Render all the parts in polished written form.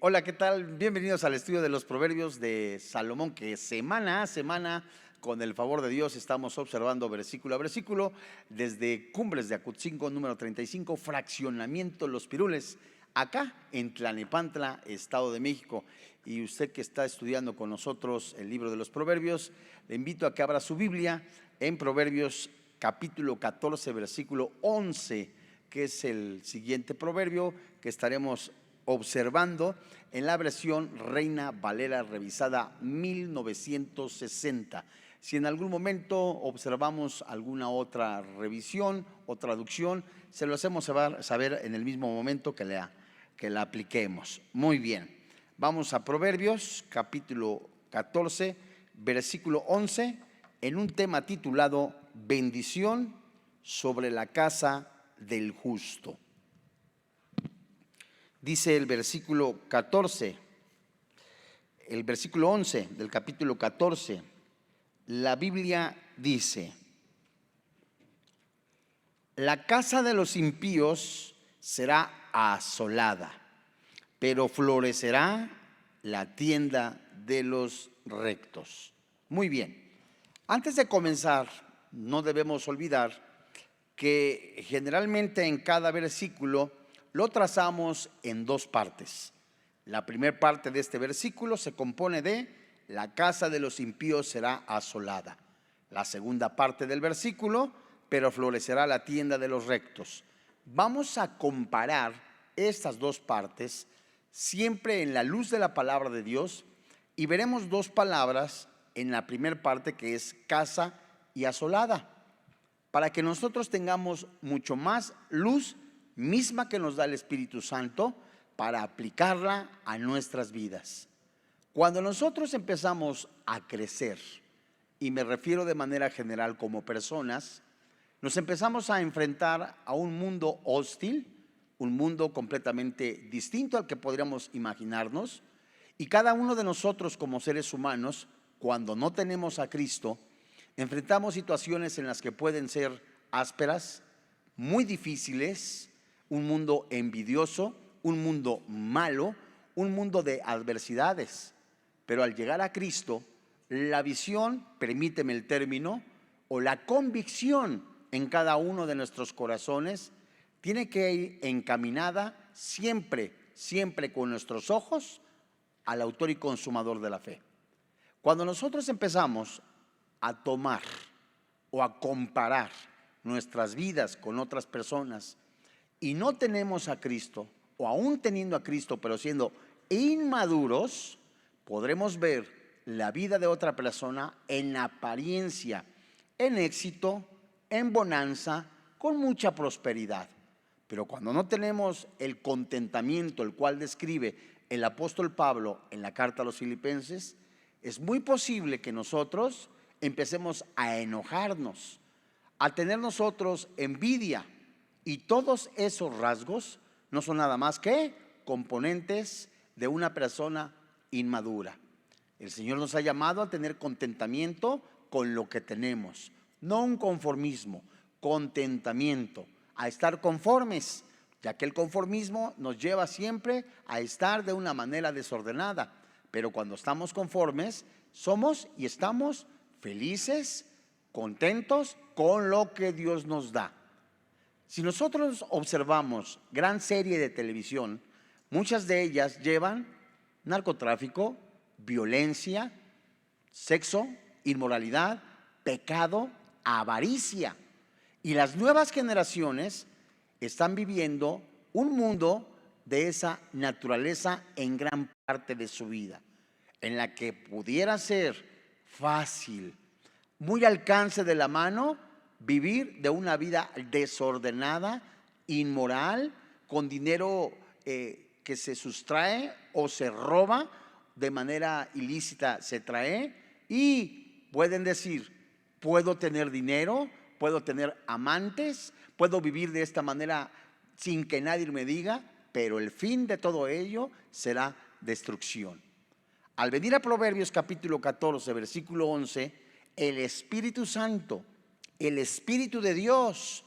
Hola, ¿qué tal? Bienvenidos al estudio de los Proverbios de Salomón, que semana a semana, con el favor de Dios, estamos observando versículo a versículo, desde Cumbres de Acutzinco, número 35, fraccionamiento Los Pirules, acá en Tlalnepantla, Estado de México. Y usted que está estudiando con nosotros el libro de los Proverbios, le invito a que abra su Biblia en Proverbios capítulo 14, versículo 11, que es el siguiente proverbio que estaremos observando en la versión Reina Valera revisada 1960. Si en algún momento observamos alguna otra revisión o traducción, se lo hacemos saber en el mismo momento que la apliquemos. Muy bien, vamos a Proverbios capítulo 14, versículo 11, en un tema titulado Bendición sobre la casa del justo. Dice el versículo 14, el versículo 11 del capítulo 14, la Biblia dice: la casa de los impíos será asolada, pero florecerá la tienda de los rectos. Muy bien, antes de comenzar, no debemos olvidar que generalmente en cada versículo lo trazamos en dos partes. La primera parte de este versículo se compone de: la casa de los impíos será asolada. La segunda parte del versículo: pero florecerá la tienda de los rectos. Vamos a comparar estas dos partes siempre en la luz de la palabra de Dios, y veremos dos palabras en la primera parte, que es casa y asolada, para que nosotros tengamos mucho más luz misma que nos da el Espíritu Santo para aplicarla a nuestras vidas. Cuando nosotros empezamos a crecer, y me refiero de manera general como personas, nos empezamos a enfrentar a un mundo hostil, un mundo completamente distinto al que podríamos imaginarnos, y cada uno de nosotros como seres humanos, cuando no tenemos a Cristo, enfrentamos situaciones en las que pueden ser ásperas, muy difíciles, un mundo envidioso, un mundo malo, un mundo de adversidades. Pero al llegar a Cristo, la visión, permíteme el término, o la convicción en cada uno de nuestros corazones tiene que ir encaminada siempre, siempre con nuestros ojos al autor y consumador de la fe. Cuando nosotros empezamos a tomar o a comparar nuestras vidas con otras personas y no tenemos a Cristo, o aún teniendo a Cristo pero siendo inmaduros, podremos ver la vida de otra persona en apariencia, en éxito, en bonanza, con mucha prosperidad. Pero cuando no tenemos el contentamiento, el cual describe el apóstol Pablo en la carta a los Filipenses, es muy posible que nosotros empecemos a enojarnos, a tener nosotros envidia, y todos esos rasgos no son nada más que componentes de una persona inmadura. El Señor nos ha llamado a tener contentamiento con lo que tenemos, no un conformismo, contentamiento, a estar conformes, ya que el conformismo nos lleva siempre a estar de una manera desordenada. Pero cuando estamos conformes, somos y estamos felices, contentos con lo que Dios nos da. Si nosotros observamos gran serie de televisión, muchas de ellas llevan narcotráfico, violencia, sexo, inmoralidad, pecado, avaricia. Y las nuevas generaciones están viviendo un mundo de esa naturaleza en gran parte de su vida, en la que pudiera ser fácil, muy al alcance de la mano, vivir de una vida desordenada, inmoral, con dinero que se sustrae o se roba de manera ilícita, se trae, y pueden decir: puedo tener dinero, puedo tener amantes, puedo vivir de esta manera sin que nadie me diga, pero el fin de todo ello será destrucción. Al venir a Proverbios capítulo 14, versículo 11, el Espíritu Santo, el Espíritu de Dios,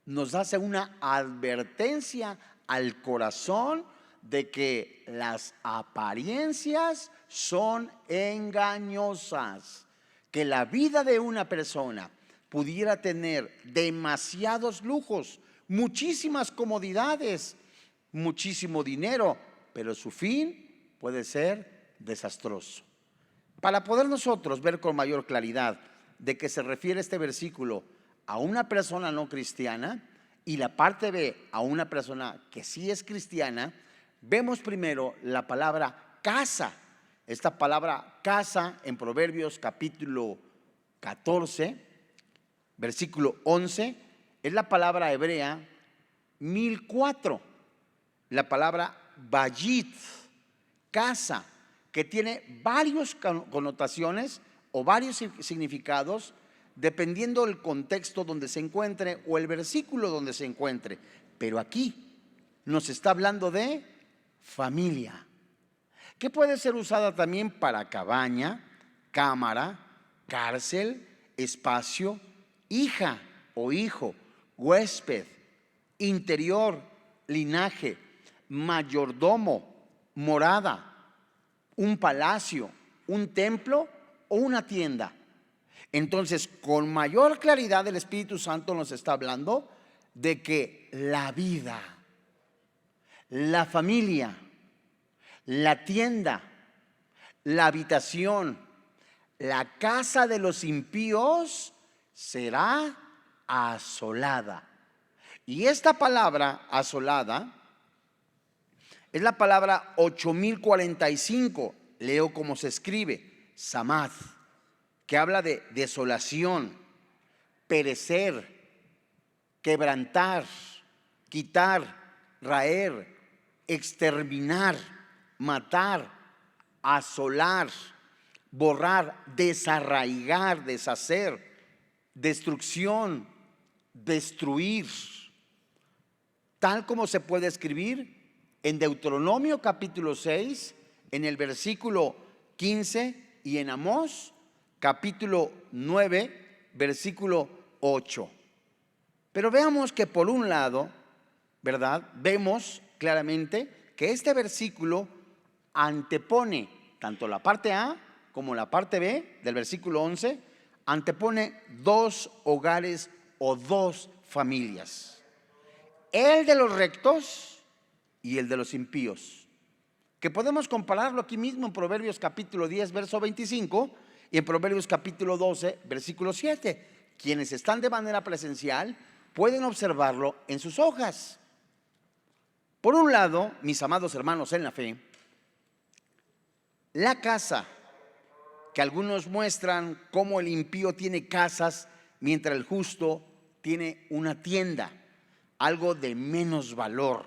nos hace una advertencia al corazón de que las apariencias son engañosas, que la vida de una persona pudiera tener demasiados lujos, muchísimas comodidades, muchísimo dinero, pero su fin puede ser desastroso. Para poder nosotros ver con mayor claridad de qué se refiere este versículo a una persona no cristiana y la parte B a una persona que sí es cristiana, vemos primero la palabra casa. Esta palabra casa en Proverbios capítulo 14, versículo 11, es la palabra hebrea 1004, la palabra bayit, casa, que tiene varias connotaciones o varios significados dependiendo del contexto donde se encuentre o el versículo donde se encuentre. Pero aquí nos está hablando de familia, que puede ser usada también para cabaña, cámara, cárcel, espacio, hija o hijo, huésped, interior, linaje, mayordomo, morada, un palacio, un templo o una tienda. Entonces, con mayor claridad el Espíritu Santo nos está hablando de que la vida, la familia, la tienda, la habitación, la casa de los impíos será asolada. Y esta palabra asolada es la palabra 8045, leo cómo se escribe, samad, que habla de desolación, perecer, quebrantar, quitar, raer, exterminar, matar, asolar, borrar, desarraigar, deshacer, destrucción, destruir, tal como se puede escribir en Deuteronomio capítulo 6, en el versículo 15 y en Amós capítulo 9, versículo 8. Pero veamos que por un lado, ¿verdad? Vemos claramente que este versículo antepone tanto la parte A como la parte B del versículo 11, antepone dos hogares o dos familias: el de los rectos y el de los impíos, que podemos compararlo aquí mismo en Proverbios capítulo 10, verso 25 y en Proverbios capítulo 12, versículo 7. Quienes están de manera presencial pueden observarlo en sus hojas. Por un lado, mis amados hermanos en la fe, la casa, que algunos muestran cómo el impío tiene casas mientras el justo tiene una tienda, algo de menos valor.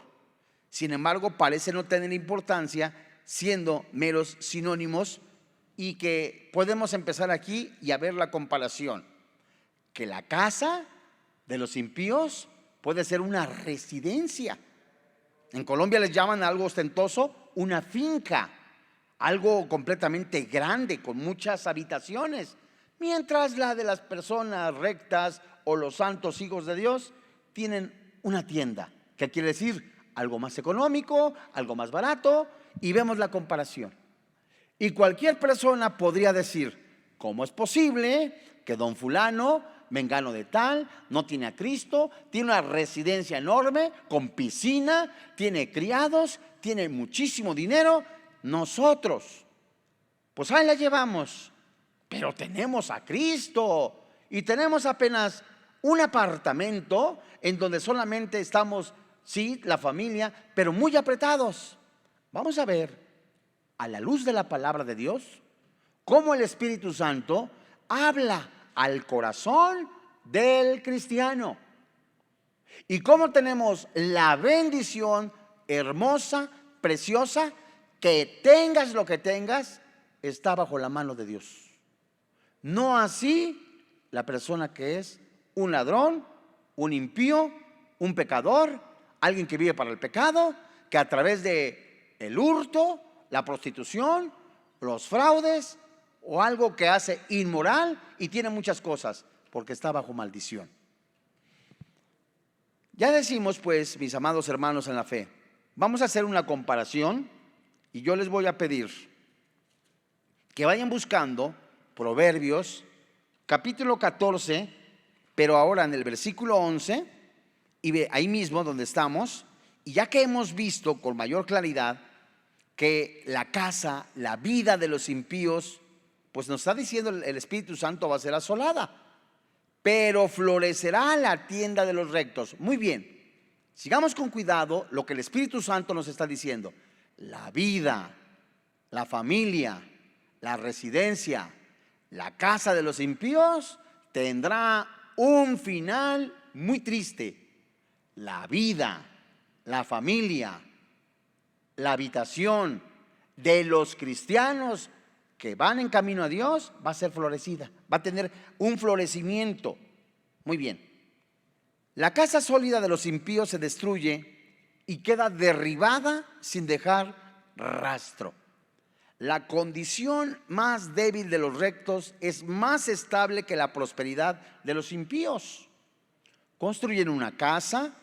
Sin embargo, parece no tener importancia, siendo meros sinónimos, y que podemos empezar aquí y a ver la comparación, que la casa de los impíos puede ser una residencia. En Colombia les llaman a algo ostentoso una finca, algo completamente grande con muchas habitaciones, mientras la de las personas rectas o los santos hijos de Dios tienen una tienda, que quiere decir algo más económico, algo más barato, y vemos la comparación. Y cualquier persona podría decir: ¿cómo es posible que don fulano, mengano de tal, no tiene a Cristo, tiene una residencia enorme, con piscina, tiene criados, tiene muchísimo dinero? Nosotros, pues ahí la llevamos, pero tenemos a Cristo y tenemos apenas un apartamento en donde solamente estamos, sí, la familia, pero muy apretados. Vamos a ver, a la luz de la palabra de Dios, cómo el Espíritu Santo habla al corazón del cristiano y cómo tenemos la bendición hermosa, preciosa, que tengas lo que tengas, está bajo la mano de Dios. No así la persona que es un ladrón, un impío, un pecador, alguien que vive para el pecado, que a través de el hurto, la prostitución, los fraudes o algo que hace inmoral y tiene muchas cosas, porque está bajo maldición. Ya decimos pues, mis amados hermanos en la fe, Vamos a hacer una comparación y yo les voy a pedir que vayan buscando Proverbios capítulo 14, pero ahora en el versículo 11, y ve ahí mismo donde estamos, y ya que hemos visto con mayor claridad que la casa, la vida de los impíos, pues nos está diciendo el Espíritu Santo va a ser asolada, pero florecerá la tienda de los rectos. Muy bien, sigamos con cuidado lo que el Espíritu Santo nos está diciendo. La vida, la familia, la residencia, la casa de los impíos tendrá un final muy triste. La vida, la familia, la habitación de los cristianos que van en camino a Dios va a ser florecida, va a tener un florecimiento. Muy bien. La casa sólida de los impíos se destruye y queda derribada sin dejar rastro. La condición más débil de los rectos es más estable que la prosperidad de los impíos. Construyen una casa,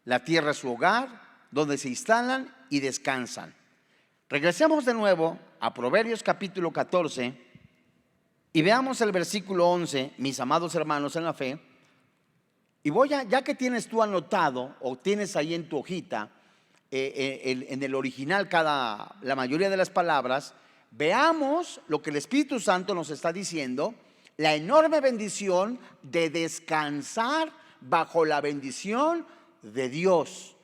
la tierra es su hogar, donde se instalan y descansan. Regresemos de nuevo a Proverbios capítulo 14 y veamos el versículo 11, mis amados hermanos en la fe. Y ya que tienes tú anotado o tienes ahí en tu hojita en el original la mayoría de las palabras, veamos lo que el Espíritu Santo nos está diciendo, la enorme bendición de descansar bajo la bendición de Dios.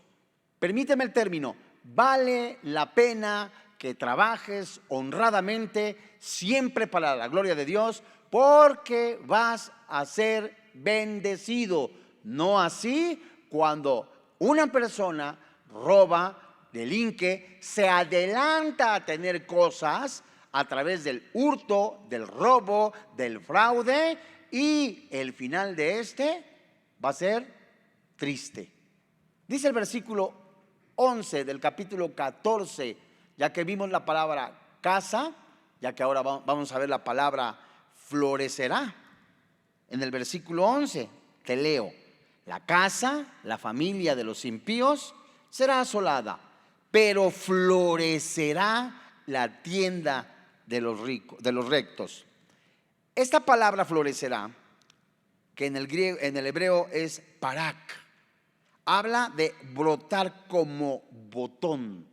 Permíteme el término, vale la pena que trabajes honradamente siempre para la gloria de Dios, porque vas a ser bendecido. No así cuando una persona roba, delinque, se adelanta a tener cosas a través del hurto, del robo, del fraude, y el final de va a ser triste. Dice el versículo 11 del capítulo 14, ya que vimos la palabra casa, ya que ahora vamos a ver la palabra florecerá. En el versículo 11 te leo: la casa, la familia de los impíos será asolada, pero florecerá la tienda de los rectos. Esta palabra florecerá, que en el hebreo es parak, habla de brotar como botón.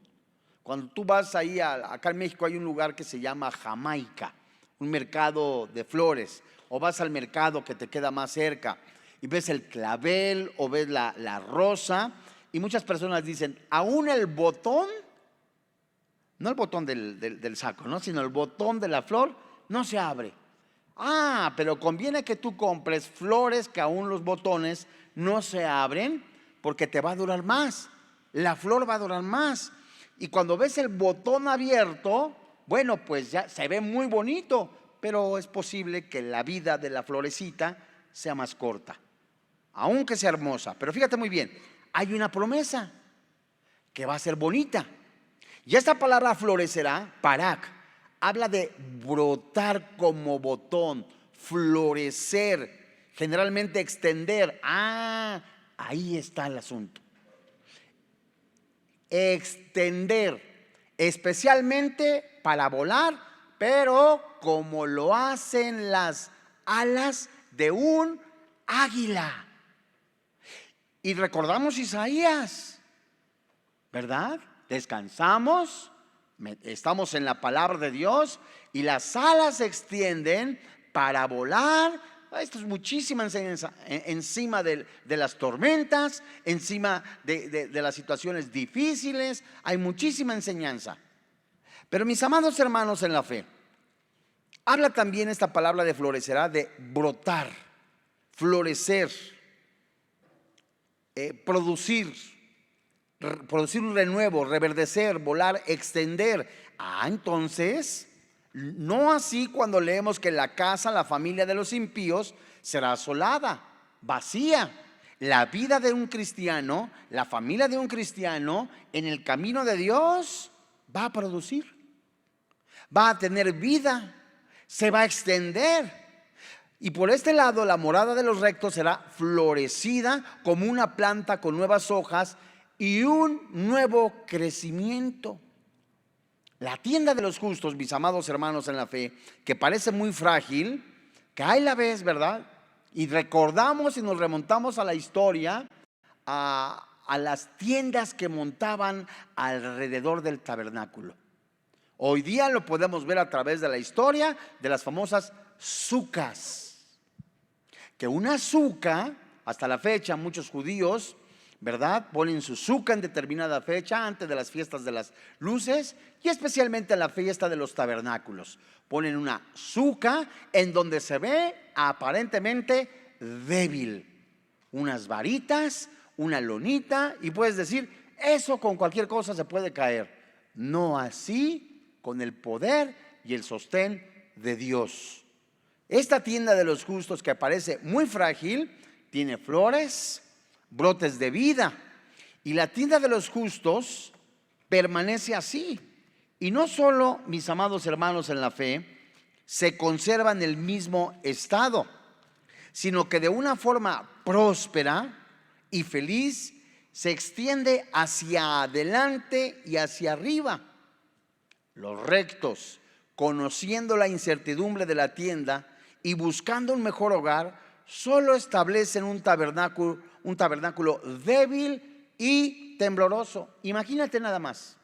Cuando tú vas ahí, acá en México hay un lugar que se llama Jamaica, un mercado de flores, o vas al mercado que te queda más cerca y ves el clavel o ves la rosa, y muchas personas dicen, aún el botón, no el botón del saco, ¿no?, sino el botón de la flor no se abre. Pero conviene que tú compres flores que aún los botones no se abren, porque te va a durar más, la flor va a durar más. Y cuando ves el botón abierto, bueno, pues ya se ve muy bonito, pero es posible que la vida de la florecita sea más corta, aunque sea hermosa. Pero fíjate muy bien, hay una promesa que va a ser bonita. Y esta palabra florecerá, parak, habla de brotar como botón, florecer, generalmente extender. Ahí está el asunto. Extender, especialmente para volar, pero como lo hacen las alas de un águila. Y recordamos Isaías, ¿verdad? Descansamos, estamos en la palabra de Dios y las alas se extienden para volar. Esto es muchísima enseñanza encima de las tormentas, encima de las situaciones difíciles. Hay muchísima enseñanza. Pero mis amados hermanos en la fe, habla también esta palabra de florecerá de brotar, florecer, producir un renuevo, reverdecer, volar, extender. Entonces, no así cuando leemos que la casa, la familia de los impíos será asolada, vacía. La vida de un cristiano, la familia de un cristiano en el camino de Dios va a producir, va a tener vida, se va a extender. Y por este lado, la morada de los rectos será florecida como una planta con nuevas hojas y un nuevo crecimiento. La tienda de los justos, mis amados hermanos en la fe, que parece muy frágil, que ahí la ves, ¿verdad? Y recordamos y nos remontamos a la historia, a las tiendas que montaban alrededor del tabernáculo. Hoy día lo podemos ver a través de la historia de las famosas sucas. Que una suca, hasta la fecha, muchos judíos, ¿verdad?, ponen su suca en determinada fecha, antes de las fiestas de las luces y especialmente en la fiesta de los tabernáculos. Ponen una suca en donde se ve aparentemente débil. Unas varitas, una lonita, y puedes decir, eso con cualquier cosa se puede caer. No así con el poder y el sostén de Dios. Esta tienda de los justos, que parece muy frágil, tiene flores, brotes de vida, y la tienda de los justos permanece así. Y no solo, mis amados hermanos en la fe, se conserva en el mismo estado, sino que de una forma próspera y feliz se extiende hacia adelante y hacia arriba. Los rectos, conociendo la incertidumbre de la tienda y buscando un mejor hogar, solo establecen un tabernáculo débil y tembloroso. Imagínate nada más.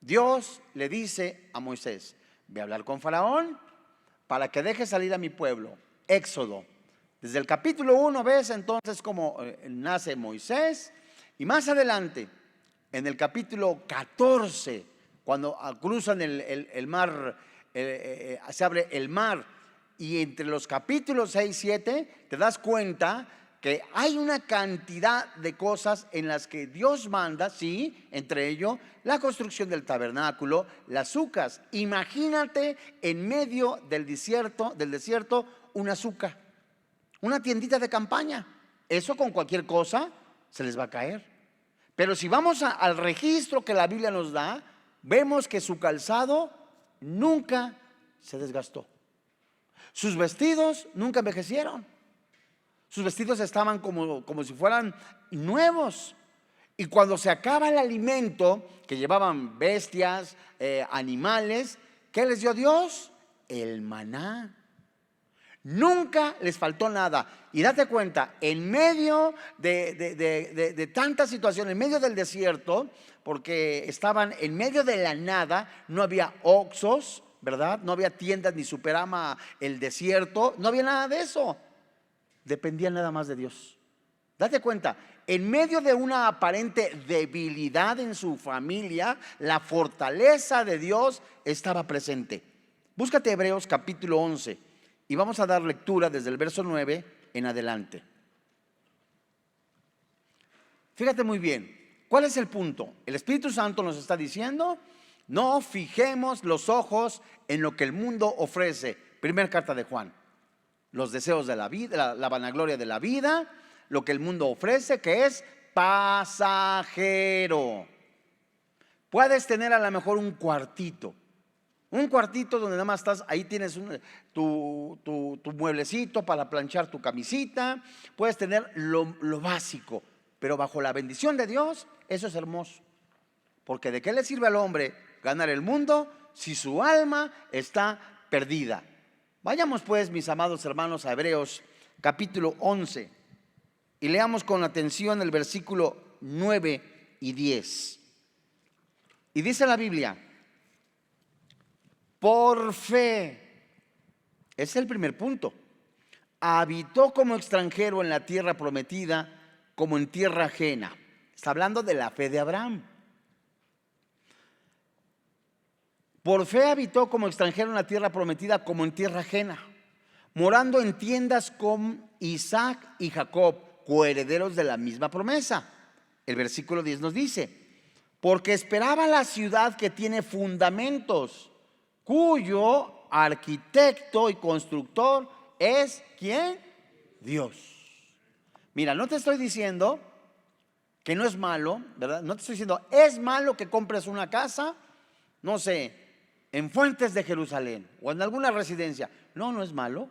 Dios le dice a Moisés: ve a hablar con Faraón para que deje salir a mi pueblo. Éxodo. Desde el capítulo 1 ves entonces cómo nace Moisés, y más adelante, en el capítulo 14, cuando cruzan el mar, se abre el mar, y entre los capítulos 6 y 7 te das cuenta que hay una cantidad de cosas en las que Dios manda, sí, entre ello la construcción del tabernáculo, las sucas. Imagínate en medio del desierto una suca, una tiendita de campaña. Eso con cualquier cosa se les va a caer. Pero si vamos al registro que la Biblia nos da, vemos que su calzado nunca se desgastó. Sus vestidos nunca envejecieron. Sus vestidos estaban como si fueran nuevos. Y cuando se acaba el alimento que llevaban bestias, animales, ¿qué les dio Dios? El maná. Nunca les faltó nada. Y date cuenta, en medio de tanta situación, en medio del desierto, porque estaban en medio de la nada, no había Oxxos, ¿verdad? No había tiendas ni Superama, el desierto, no había nada de eso. Dependían nada más de Dios. Date cuenta, en medio de una aparente debilidad en su familia, la fortaleza de Dios estaba presente. Búscate Hebreos capítulo 11 y vamos a dar lectura desde el verso 9 en adelante. Fíjate muy bien, ¿cuál es el punto? El Espíritu Santo nos está diciendo: no fijemos los ojos en lo que el mundo ofrece. Primera carta de Juan. Los deseos de la vida, la vanagloria de la vida, lo que el mundo ofrece, que es pasajero. Puedes tener a lo mejor un cuartito donde nada más estás, ahí tienes tu mueblecito para planchar tu camisita. Puedes tener lo básico, pero bajo la bendición de Dios, eso es hermoso. Porque ¿de qué le sirve al hombre ganar el mundo si su alma está perdida? Vayamos pues, mis amados hermanos, a Hebreos capítulo 11 y leamos con atención el versículo 9 y 10. Y dice la Biblia: por fe, es el primer punto, habitó como extranjero en la tierra prometida, como en tierra ajena. Está hablando de la fe de Abraham. Por fe habitó como extranjero en la tierra prometida, como en tierra ajena, morando en tiendas con Isaac y Jacob, coherederos de la misma promesa. El versículo 10 nos dice: porque esperaba la ciudad que tiene fundamentos, cuyo arquitecto y constructor es ¿quién? Dios. Mira, no te estoy diciendo que no es malo, ¿verdad? No te estoy diciendo es malo que compres una casa, no sé, en Fuentes de Jerusalén o en alguna residencia. No, no es malo.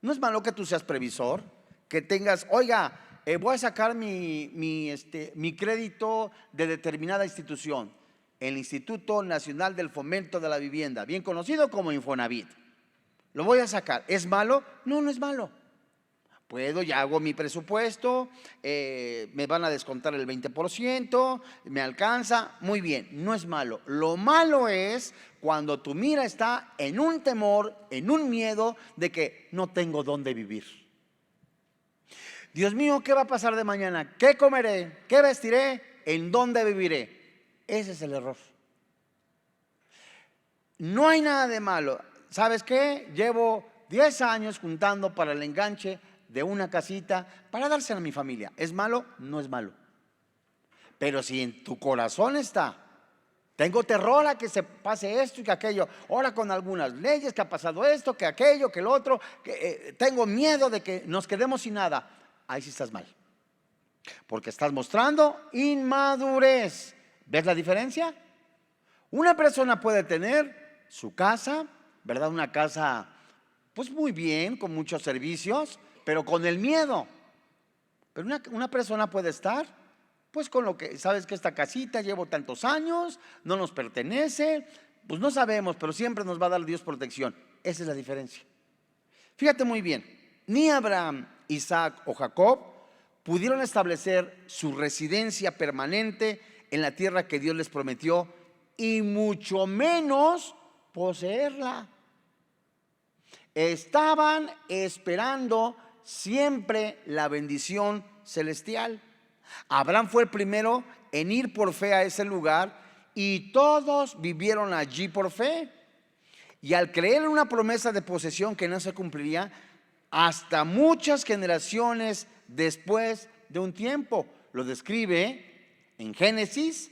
No es malo que tú seas previsor, que tengas, oiga, voy a sacar mi crédito de determinada institución, el Instituto Nacional del Fomento de la Vivienda, bien conocido como Infonavit. Lo voy a sacar. ¿Es malo? No, no es malo. Puedo, ya hago mi presupuesto, me van a descontar el 20%, me alcanza, muy bien, no es malo. Lo malo es cuando tu mira está en un temor, en un miedo de que no tengo dónde vivir. Dios mío, ¿qué va a pasar de mañana? ¿Qué comeré? ¿Qué vestiré? ¿En dónde viviré? Ese es el error. No hay nada de malo. ¿Sabes qué? Llevo 10 años juntando para el enganche de una casita para dársela a mi familia. ¿Es malo? No es malo. Pero si en tu corazón está, tengo terror a que se pase esto y que aquello, ahora con algunas leyes que ha pasado esto, que aquello, que el otro, tengo miedo de que nos quedemos sin nada, ahí sí estás mal, porque estás mostrando inmadurez. ¿Ves la diferencia? Una persona puede tener su casa, ¿verdad? Una casa pues muy bien, con muchos servicios, pero con el miedo. Pero una persona puede estar pues con lo que, sabes que esta casita llevo tantos años, no nos pertenece, pues no sabemos, pero siempre nos va a dar Dios protección. Esa es la diferencia. Fíjate muy bien, ni Abraham, Isaac o Jacob pudieron establecer su residencia permanente en la tierra que Dios les prometió, y mucho menos poseerla. Estaban esperando siempre la bendición celestial. Abraham fue el primero en ir por fe a ese lugar, y todos vivieron allí por fe. Y al creer en una promesa de posesión que no se cumpliría hasta muchas generaciones después de un tiempo, lo describe en Génesis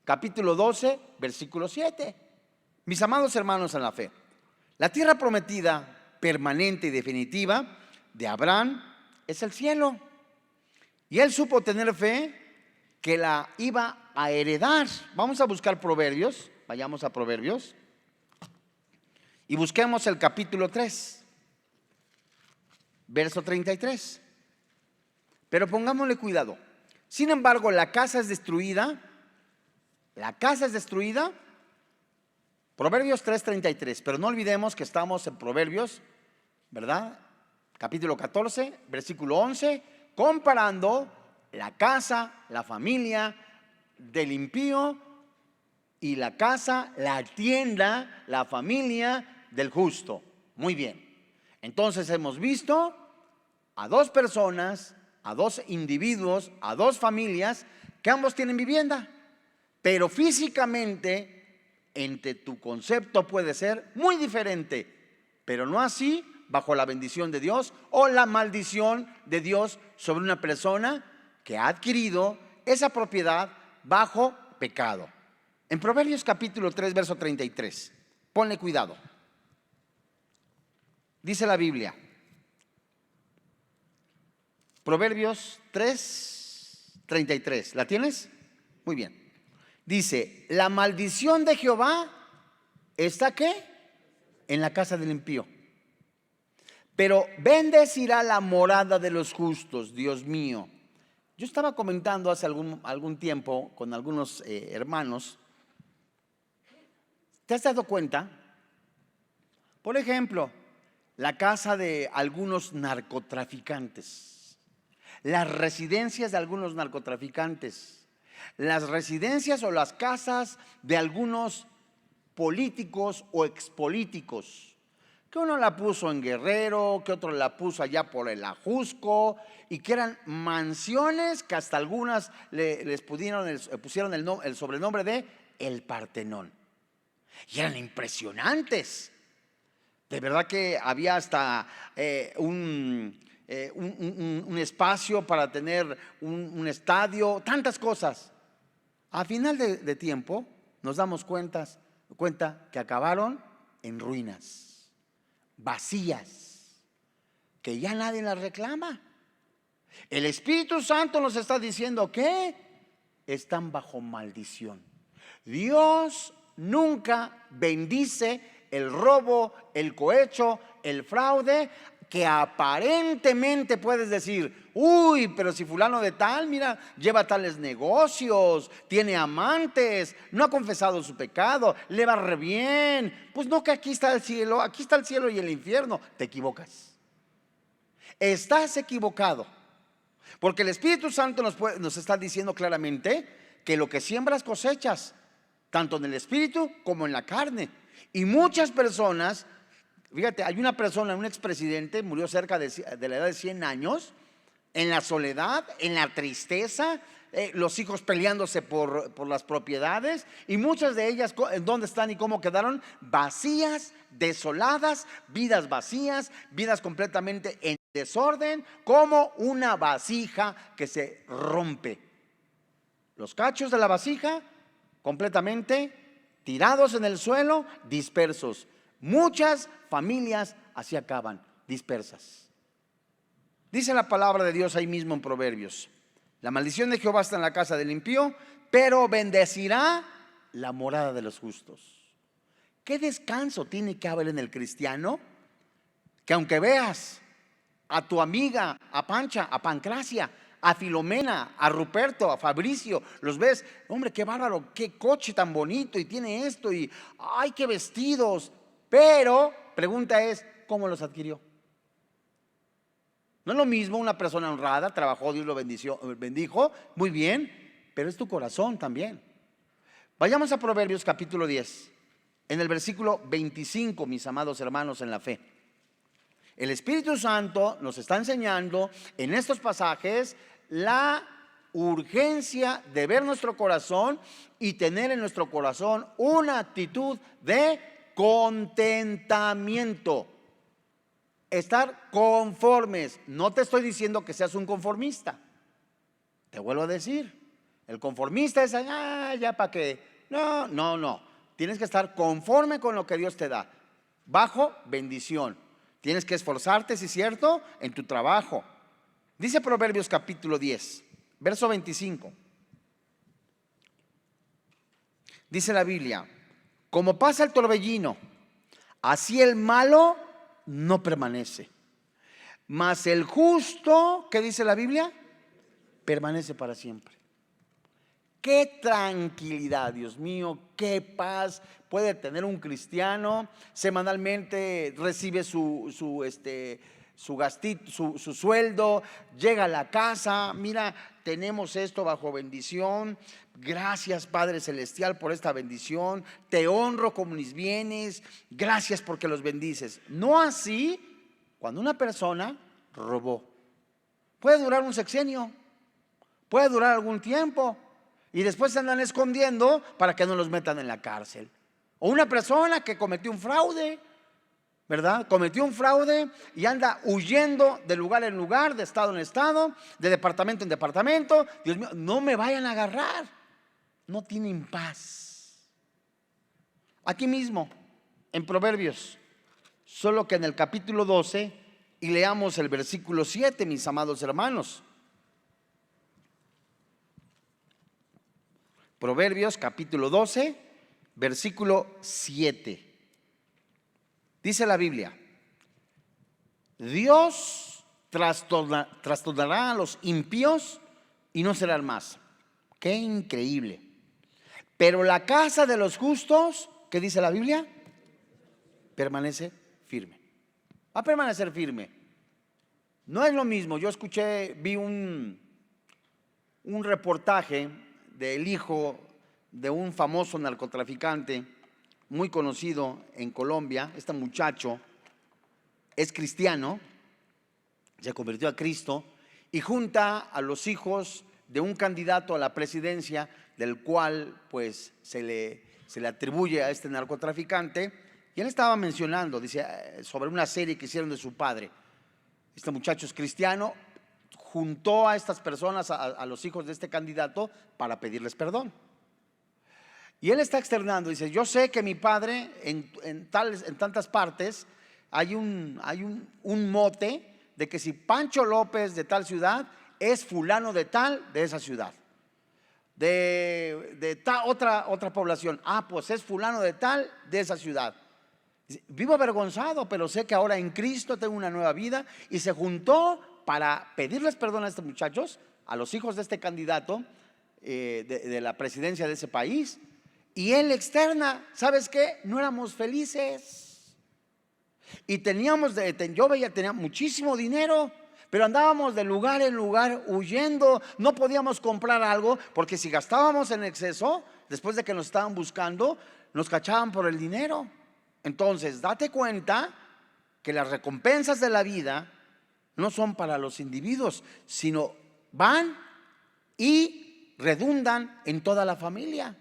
capítulo 12, versículo 7. Mis amados hermanos en la fe, la tierra prometida, permanente y definitiva de Abraham es el cielo. Y él supo tener fe que la iba a heredar. Vamos a buscar Proverbios, vayamos a Proverbios y busquemos el capítulo 3, verso 33. Pero pongámosle cuidado. Sin embargo, la casa es destruida. La casa es destruida. Proverbios 3:33. Pero no olvidemos que estamos en Proverbios, ¿verdad? Capítulo 14, versículo 11, comparando la casa, la familia del impío y la casa, la tienda, la familia del justo. Muy bien. Entonces hemos visto a dos personas, a dos individuos, a dos familias que ambos tienen vivienda, pero físicamente entre tu concepto puede ser muy diferente, pero no así bajo la bendición de Dios o la maldición de Dios sobre una persona que ha adquirido esa propiedad bajo pecado. En Proverbios capítulo 3, verso 33, ponle cuidado. Dice la Biblia, Proverbios 3, 33, ¿la tienes? Muy bien. Dice, la maldición de Jehová está ¿qué? En la casa del impío, pero bendecirá la morada de los justos. Dios mío. Yo estaba comentando hace algún tiempo con algunos hermanos. ¿Te has dado cuenta? Por ejemplo, la casa de algunos narcotraficantes, las residencias de algunos narcotraficantes, las residencias o las casas de algunos políticos o expolíticos, que uno la puso en Guerrero, que otro la puso allá por el Ajusco, y que eran mansiones que hasta algunas les pusieron el sobrenombre de el Partenón, y eran impresionantes. De verdad que había hasta un espacio para tener un estadio, tantas cosas. A final de tiempo nos damos cuenta que acabaron en ruinas, vacías, que ya nadie las reclama. El Espíritu Santo nos está diciendo que están bajo maldición. Dios nunca bendice el robo, el cohecho, el fraude, que aparentemente puedes decir, uy, pero si fulano de tal, mira, lleva tales negocios, tiene amantes, no ha confesado su pecado, le va re bien, pues no, que aquí está el cielo y el infierno. Te equivocas. Estás equivocado, porque el Espíritu Santo nos está diciendo claramente que lo que siembras cosechas, tanto en el espíritu como en la carne. Y muchas personas, fíjate, hay una persona, un expresidente, murió cerca de la edad de 100 años, en la soledad, en la tristeza, los hijos peleándose por las propiedades, y muchas de ellas, ¿dónde están y cómo quedaron? Vacías, desoladas, vidas vacías, vidas completamente en desorden, como una vasija que se rompe. Los cachos de la vasija completamente tirados en el suelo, dispersos. Muchas familias así acaban, dispersas. Dice la palabra de Dios ahí mismo en Proverbios: la maldición de Jehová está en la casa del impío, pero bendecirá la morada de los justos. ¿Qué descanso tiene que haber en el cristiano? Que aunque veas a tu amiga, a Pancha, a Pancracia, a Filomena, a Ruperto, a Fabricio, los ves, hombre, qué bárbaro, qué coche tan bonito, y tiene esto, y ay, qué vestidos. Pero, pregunta es, ¿cómo los adquirió? No es lo mismo una persona honrada, trabajó, Dios lo bendijo, muy bien, pero es tu corazón también. Vayamos a Proverbios capítulo 10, en el versículo 25, mis amados hermanos en la fe. El Espíritu Santo nos está enseñando en estos pasajes la urgencia de ver nuestro corazón y tener en nuestro corazón una actitud de contentamiento. Estar conformes. No te estoy diciendo que seas un conformista. Te vuelvo a decir, el conformista es, ya para qué. No. Tienes que estar conforme con lo que Dios te da, bajo bendición. Tienes que esforzarte, si es cierto, en tu trabajo. Dice Proverbios capítulo 10, verso 25. Dice la Biblia: como pasa el torbellino, así el malo no permanece, mas el justo, ¿qué dice la Biblia? Permanece para siempre. Qué tranquilidad, Dios mío, qué paz puede tener un cristiano. Semanalmente recibe su gastito, su sueldo, llega a la casa, mira, tenemos esto bajo bendición. Gracias, Padre Celestial, por esta bendición. Te honro con mis bienes. Gracias porque los bendices. No así cuando una persona robó. Puede durar un sexenio, puede durar algún tiempo, y después se andan escondiendo para que no los metan en la cárcel. O una persona que cometió un fraude, ¿verdad? Cometió un fraude y anda huyendo de lugar en lugar, de estado en estado, de departamento en departamento. Dios mío, no me vayan a agarrar. No tienen paz. Aquí mismo, en Proverbios, solo que en el capítulo 12, y leamos el versículo 7, mis amados hermanos. Proverbios capítulo 12, versículo 7. Dice la Biblia: Dios trastornará a los impíos y no serán más. Qué increíble. Pero la casa de los justos, ¿qué dice la Biblia? Permanece firme. Va a permanecer firme. No es lo mismo. Yo vi un reportaje del hijo de un famoso narcotraficante muy conocido en Colombia. Este muchacho es cristiano, se convirtió a Cristo y junta a los hijos de un candidato a la presidencia, del cual pues se le atribuye a este narcotraficante. Y él estaba mencionando, dice, sobre una serie que hicieron de su padre. Este muchacho es cristiano, juntó a estas personas, a los hijos de este candidato, para pedirles perdón. Y él está externando, dice: yo sé que mi padre en tantas partes hay un mote de que si Pancho López de tal ciudad es fulano de tal de esa ciudad, de otra población, pues es fulano de tal de esa ciudad. Vivo avergonzado, pero sé que ahora en Cristo tengo una nueva vida. Y se juntó para pedirles perdón a estos muchachos, a los hijos de este candidato de la presidencia de ese país. Y él externa, ¿sabes qué? No éramos felices. Y tenía muchísimo dinero, pero andábamos de lugar en lugar huyendo. No podíamos comprar algo porque si gastábamos en exceso, después de que nos estaban buscando, nos cachaban por el dinero. Entonces, date cuenta que las recompensas de la vida no son para los individuos, sino van y redundan en toda la familia.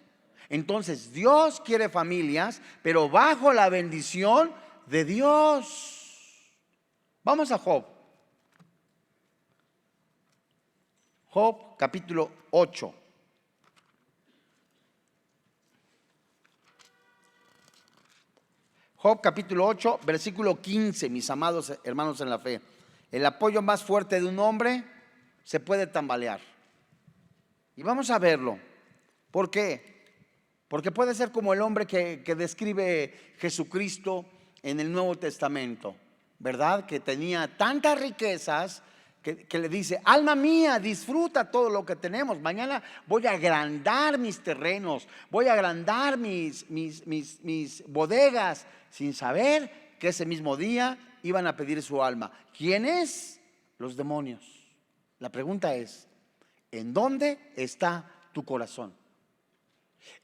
Entonces, Dios quiere familias, pero bajo la bendición de Dios. Vamos a Job. Job capítulo 8. Job capítulo 8, versículo 15, mis amados hermanos en la fe. El apoyo más fuerte de un hombre se puede tambalear. Y vamos a verlo. ¿Por qué? Porque puede ser como el hombre que describe Jesucristo en el Nuevo Testamento, ¿verdad? Que tenía tantas riquezas que le dice: alma mía, disfruta todo lo que tenemos. Mañana voy a agrandar mis terrenos, voy a agrandar mis bodegas, sin saber que ese mismo día iban a pedir su alma. ¿Quiénes? Los demonios. La pregunta es: ¿en dónde está tu corazón?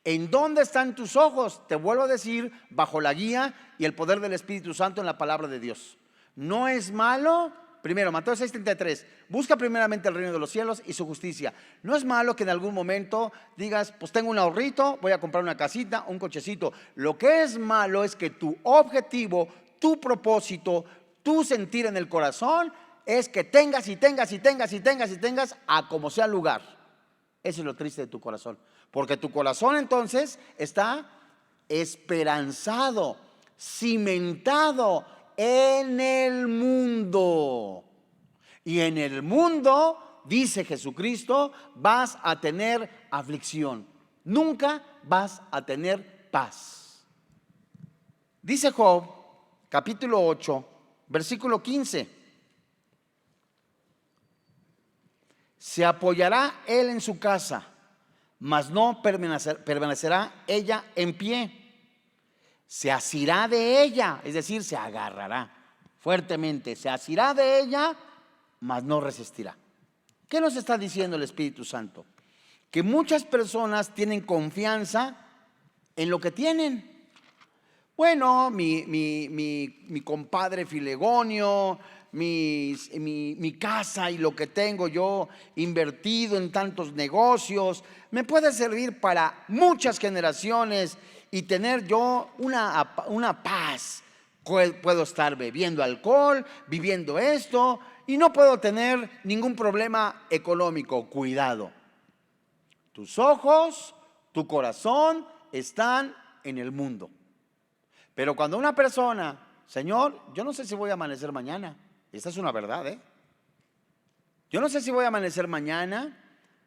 ¿En dónde están tus ojos? Te vuelvo a decir, bajo la guía y el poder del Espíritu Santo en la palabra de Dios. No es malo. Primero, Mateo 6:33, busca primeramente el reino de los cielos y su justicia. No es malo que en algún momento digas: pues tengo un ahorrito, voy a comprar una casita, un cochecito. Lo que es malo es que tu objetivo, tu propósito, tu sentir en el corazón es que tengas y tengas y tengas y tengas y tengas a como sea el lugar. Eso es lo triste de tu corazón, porque tu corazón entonces está esperanzado, cimentado en el mundo. Y en el mundo, dice Jesucristo, vas a tener aflicción. Nunca vas a tener paz. Dice Job, capítulo 8, versículo 15. Se apoyará él en su casa, mas no permanecerá ella en pie. Se asirá de ella, es decir, se agarrará fuertemente, se asirá de ella, mas no resistirá. ¿Qué nos está diciendo el Espíritu Santo? Que muchas personas tienen confianza en lo que tienen. Bueno, mi compadre Filegonio, mi casa y lo que tengo yo invertido en tantos negocios, me puede servir para muchas generaciones y tener yo una paz. Puedo estar bebiendo alcohol, viviendo esto, y no puedo tener ningún problema económico. Cuidado. Tus ojos, tu corazón están en el mundo. Pero cuando una persona: Señor, yo no sé si voy a amanecer mañana. Esta es una verdad, ¿eh? Yo no sé si voy a amanecer mañana.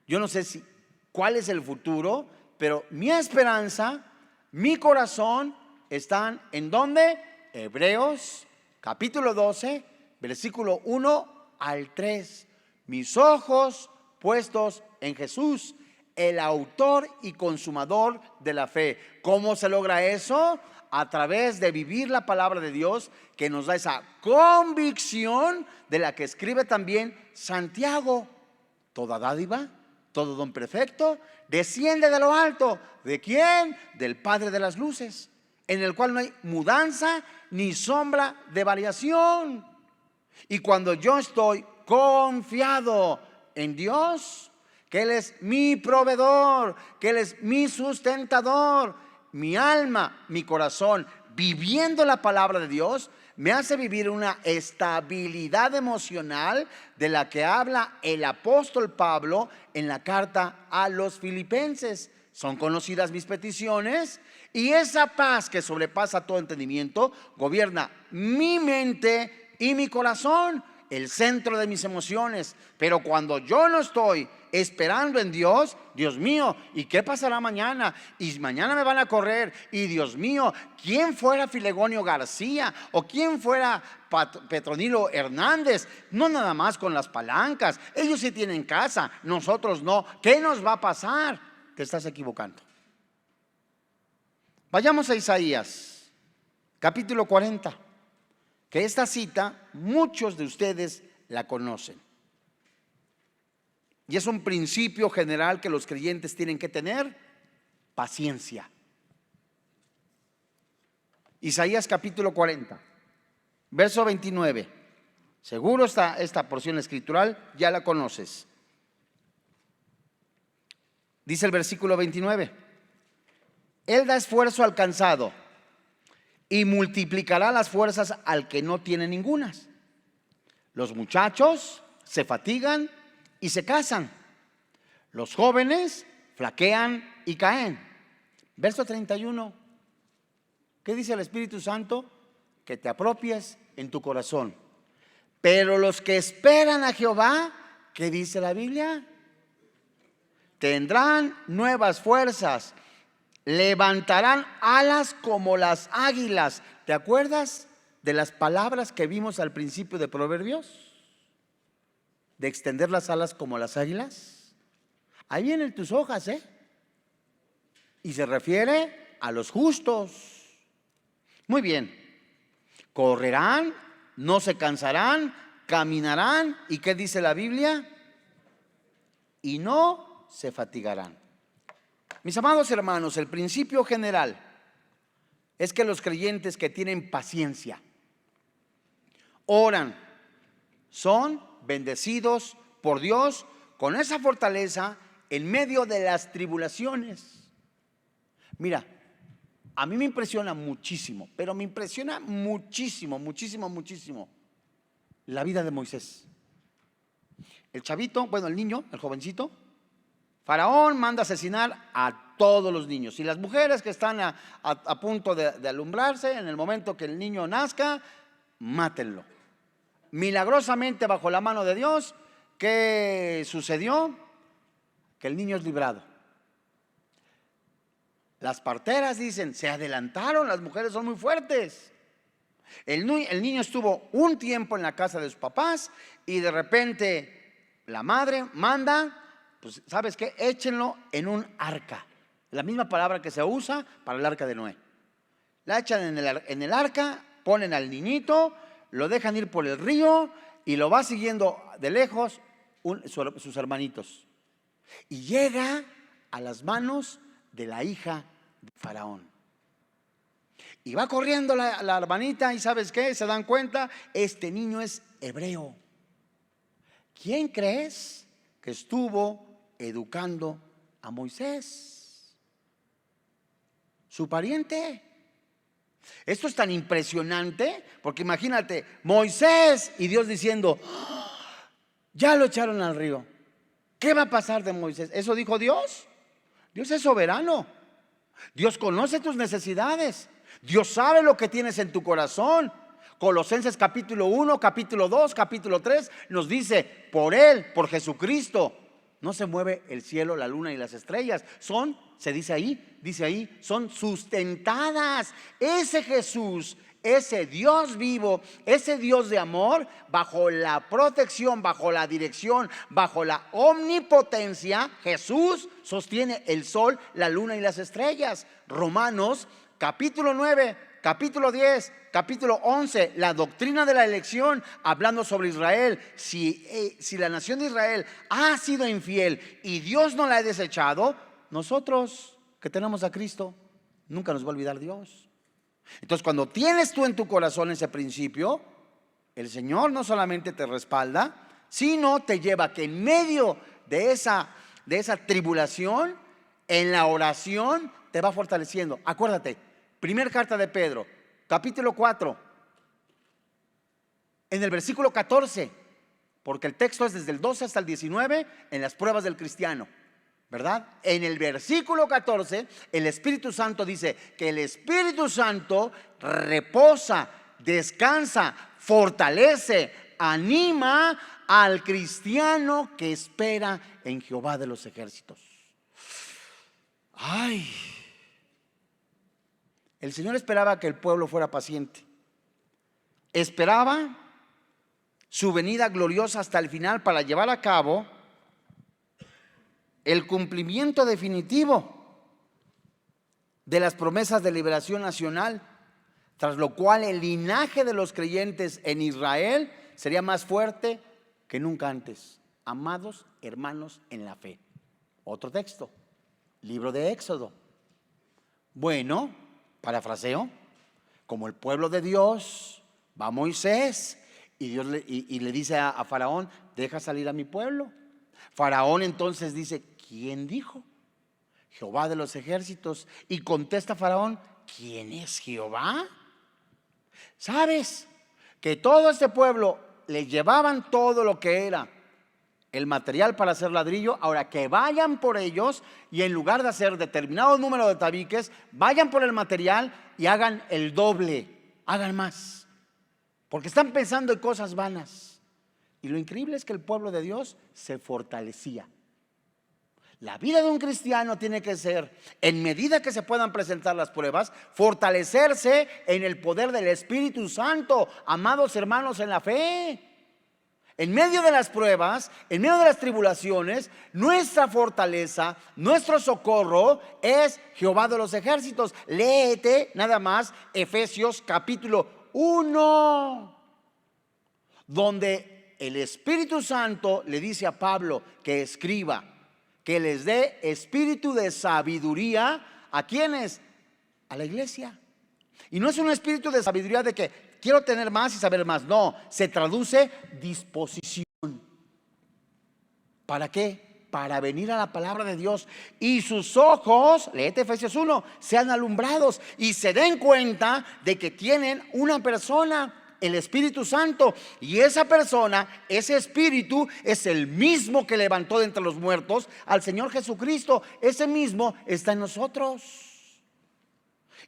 Yo no sé cuál es el futuro. Pero mi esperanza, mi corazón están ¿en dónde? Hebreos capítulo 12, versículo 1 al 3. Mis ojos puestos en Jesús, el autor y consumador de la fe. ¿Cómo se logra eso? A través de vivir la palabra de Dios, que nos da esa convicción de la que escribe también Santiago. Toda dádiva, todo don perfecto desciende de lo alto. ¿De quién? Del Padre de las luces, en el cual no hay mudanza ni sombra de variación. Y cuando yo estoy confiado en Dios, que Él es mi proveedor, que Él es mi sustentador, mi alma, mi corazón, viviendo la palabra de Dios, me hace vivir una estabilidad emocional de la que habla el apóstol Pablo en la carta a los Filipenses. Son conocidas mis peticiones, y esa paz que sobrepasa todo entendimiento gobierna mi mente y mi corazón. el centro de mis emociones. Pero cuando yo no estoy esperando en Dios, Dios mío, ¿y qué pasará mañana? Y mañana me van a correr. Y Dios mío, ¿quién fuera Filegonio García? ¿O quién fuera Petronilo Hernández? No nada más con las palancas. Ellos sí tienen casa, nosotros no. ¿Qué nos va a pasar? Te estás equivocando. Vayamos a Isaías, capítulo 40. Que esta cita muchos de ustedes la conocen. Y es un principio general que los creyentes tienen que tener: paciencia. Isaías capítulo 40, verso 29. Seguro esta porción escritural ya la conoces. Dice el versículo 29: Él da esfuerzo al cansado y multiplicará las fuerzas al que no tiene ningunas. Los muchachos se fatigan y se cansan. Los jóvenes flaquean y caen. Verso 31. ¿Qué dice el Espíritu Santo? Que te apropies en tu corazón. Pero los que esperan a Jehová, ¿qué dice la Biblia? Tendrán nuevas fuerzas. Levantarán alas como las águilas. ¿Te acuerdas de las palabras que vimos al principio de Proverbios? De extender las alas como las águilas. Ahí vienen tus hojas, y se refiere a los justos. Muy bien. Correrán, no se cansarán, caminarán. ¿Y qué dice la Biblia? Y no se fatigarán. Mis amados hermanos, el principio general es que los creyentes que tienen paciencia, oran, son bendecidos por Dios con esa fortaleza en medio de las tribulaciones. Mira, a mí me impresiona muchísimo, pero me impresiona muchísimo la vida de Moisés. El chavito, bueno, el niño, el jovencito, Faraón manda asesinar a todos los niños. Y las mujeres que están a punto de alumbrarse, en el momento que el niño nazca, mátenlo. Milagrosamente, bajo la mano de Dios, ¿qué sucedió? Que el niño es librado. Las parteras dicen: se adelantaron, las mujeres son muy fuertes. El niño estuvo un tiempo en la casa de sus papás y de repente la madre manda: pues, ¿sabes qué? Échenlo en un arca. La misma palabra que se usa para el arca de Noé. La echan en el arca, ponen al niñito, lo dejan ir por el río y lo va siguiendo de lejos sus hermanitos. Y llega a las manos de la hija de Faraón. Y va corriendo la hermanita y ¿sabes qué? Se dan cuenta, este niño es hebreo. ¿Quién crees que estuvo educando a Moisés? Su pariente. Esto es tan impresionante porque imagínate, Moisés y Dios diciendo: ya lo echaron al río, ¿qué va a pasar de Moisés? ¿Eso dijo Dios? Dios es soberano. Dios conoce tus necesidades. Dios sabe lo que tienes en tu corazón. Colosenses capítulo 1, capítulo 2, capítulo 3 nos dice: por Él, por Jesucristo, no se mueve el cielo, la luna y las estrellas. Dice ahí, son sustentadas. Ese Jesús, ese Dios vivo, ese Dios de amor, bajo la protección, bajo la dirección, bajo la omnipotencia, Jesús sostiene el sol, la luna y las estrellas. Romanos capítulo 9, capítulo 10, capítulo 11, la doctrina de la elección, hablando sobre Israel. Si la nación de Israel ha sido infiel y Dios no la ha desechado, nosotros que tenemos a Cristo, nunca nos va a olvidar Dios. Entonces, cuando tienes tú en tu corazón ese principio, el Señor no solamente te respalda, sino te lleva a que en medio de esa tribulación, en la oración, te va fortaleciendo. Acuérdate, primera carta de Pedro, capítulo 4, en el versículo 14, porque el texto es desde el 12 hasta el 19 en las pruebas del cristiano, ¿verdad? En el versículo 14, el Espíritu Santo dice que el Espíritu Santo reposa, descansa, fortalece, anima al cristiano que espera en Jehová de los ejércitos. Ay, el Señor esperaba que el pueblo fuera paciente. Esperaba su venida gloriosa hasta el final para llevar a cabo el cumplimiento definitivo de las promesas de liberación nacional, tras lo cual el linaje de los creyentes en Israel sería más fuerte que nunca antes. Amados hermanos en la fe. Otro texto, libro de Éxodo. Bueno, parafraseo, como el pueblo de Dios, va Moisés y Dios le dice a Faraón: deja salir a mi pueblo. Faraón entonces dice: ¿quién dijo? Jehová de los ejércitos. Y contesta Faraón: ¿quién es Jehová? ¿Sabes? Que todo este pueblo le llevaban todo lo que era el material para hacer ladrillo. Ahora que vayan por ellos y en lugar de hacer determinado número de tabiques, vayan por el material y hagan el doble, hagan más, porque están pensando en cosas vanas. Y lo increíble es que el pueblo de Dios se fortalecía. La vida de un cristiano tiene que ser, en medida que se puedan presentar las pruebas, fortalecerse en el poder del Espíritu Santo, amados hermanos en la fe. En medio de las pruebas, en medio de las tribulaciones, nuestra fortaleza, nuestro socorro es Jehová de los ejércitos. Léete nada más Efesios capítulo 1, donde el Espíritu Santo le dice a Pablo que escriba, que les dé espíritu de sabiduría. ¿A quiénes? A la iglesia. Y no es un espíritu de sabiduría de que quiero tener más y saber más. No, se traduce disposición. ¿Para qué? Para venir a la palabra de Dios y sus ojos, léete Efesios 1, sean alumbrados y se den cuenta de que tienen una persona, el Espíritu Santo, y esa persona, ese Espíritu es el mismo que levantó de entre los muertos al Señor Jesucristo. Ese mismo está en nosotros.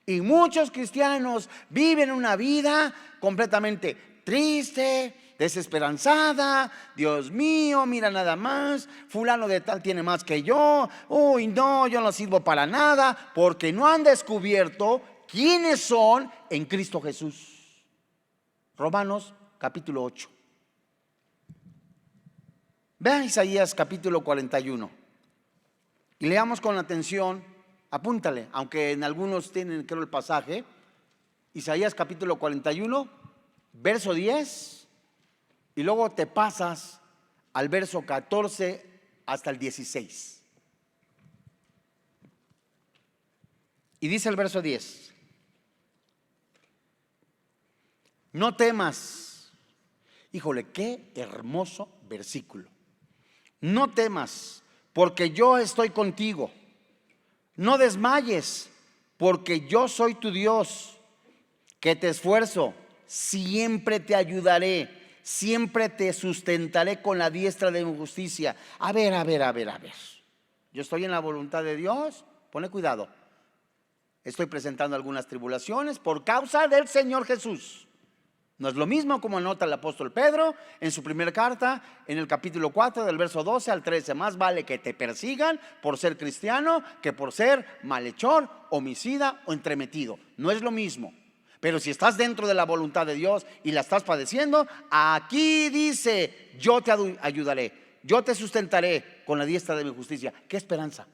Y muchos cristianos viven una vida completamente triste, desesperanzada. Dios mío, mira nada más, fulano de tal tiene más que yo. Uy, no, yo no sirvo para nada, porque no han descubierto quiénes son en Cristo Jesús. Romanos capítulo 8. Vean Isaías capítulo 41 y leamos con atención. Apúntale, aunque en algunos tienen, creo, el pasaje. Isaías capítulo 41, verso 10, y luego te pasas al verso 14 hasta el 16. Y dice el verso 10: no temas. Híjole, qué hermoso versículo. No temas, porque yo estoy contigo. No desmayes, porque yo soy tu Dios, que te esfuerzo, siempre te ayudaré, siempre te sustentaré con la diestra de mi justicia. A ver. Yo estoy en la voluntad de Dios. Pone cuidado. Estoy presentando algunas tribulaciones por causa del Señor Jesús. No es lo mismo como anota el apóstol Pedro en su primera carta, en el capítulo 4, del verso 12 al 13. Más vale que te persigan por ser cristiano que por ser malhechor, homicida o entremetido. No es lo mismo. Pero si estás dentro de la voluntad de Dios y la estás padeciendo, aquí dice: yo te ayudaré, yo te sustentaré con la diestra de mi justicia. ¿Qué esperanza?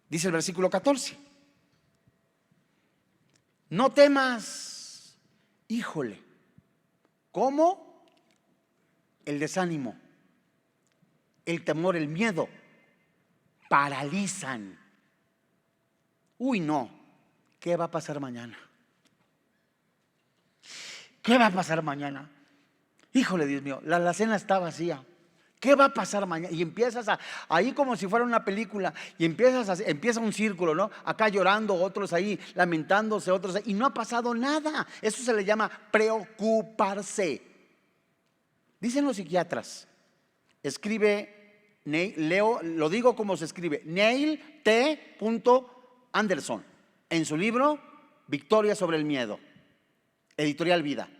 Dice el versículo 14: no temas. Híjole, ¿cómo? El desánimo, el temor, el miedo paralizan. Uy, no, ¿qué va a pasar mañana? ¿Qué va a pasar mañana? Híjole, Dios mío, la alacena está vacía. ¿Qué va a pasar mañana? Y empiezas ahí como si fuera una película, y empieza un círculo, ¿no? Acá llorando, otros ahí lamentándose, otros ahí, y no ha pasado nada. Eso se le llama preocuparse. Dicen los psiquiatras, escribe, leo, lo digo como se escribe, Neil T. Anderson, en su libro Victoria sobre el miedo, editorial Vida.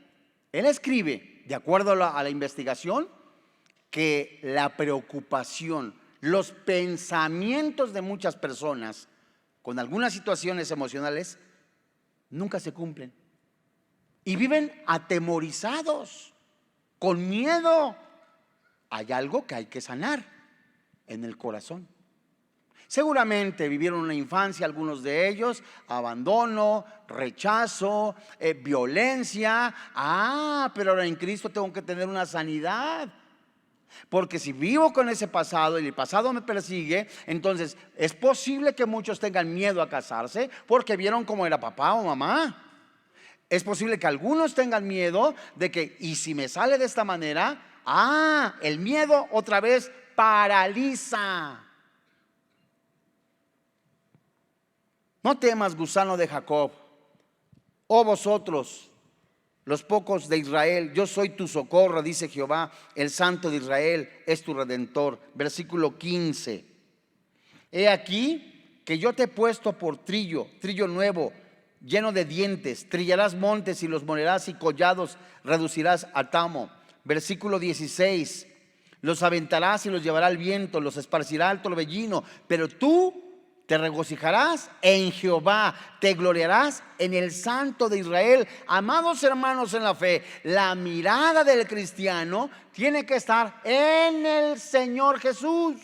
Él escribe, de acuerdo a la investigación, que la preocupación, los pensamientos de muchas personas con algunas situaciones emocionales nunca se cumplen y viven atemorizados, con miedo. Hay algo que hay que sanar en el corazón. Seguramente vivieron una infancia, algunos de ellos, abandono, rechazo, violencia. Pero ahora en Cristo tengo que tener una sanidad. Porque si vivo con ese pasado y el pasado me persigue, entonces es posible que muchos tengan miedo a casarse porque vieron cómo era papá o mamá. Es posible que algunos tengan miedo de que, y si me sale de esta manera, el miedo otra vez paraliza. No temas, gusano de Jacob, oh vosotros, los pocos de Israel, yo soy tu socorro, dice Jehová, el Santo de Israel es tu Redentor. Versículo 15. He aquí que yo te he puesto por trillo nuevo, lleno de dientes. Trillarás montes y los molerás, y collados reducirás a tamo. Versículo 16. Los aventarás y los llevará el viento, los esparcirá el torbellino, pero tú te regocijarás en Jehová, te gloriarás en el Santo de Israel. Amados hermanos en la fe, la mirada del cristiano tiene que estar en el Señor Jesús.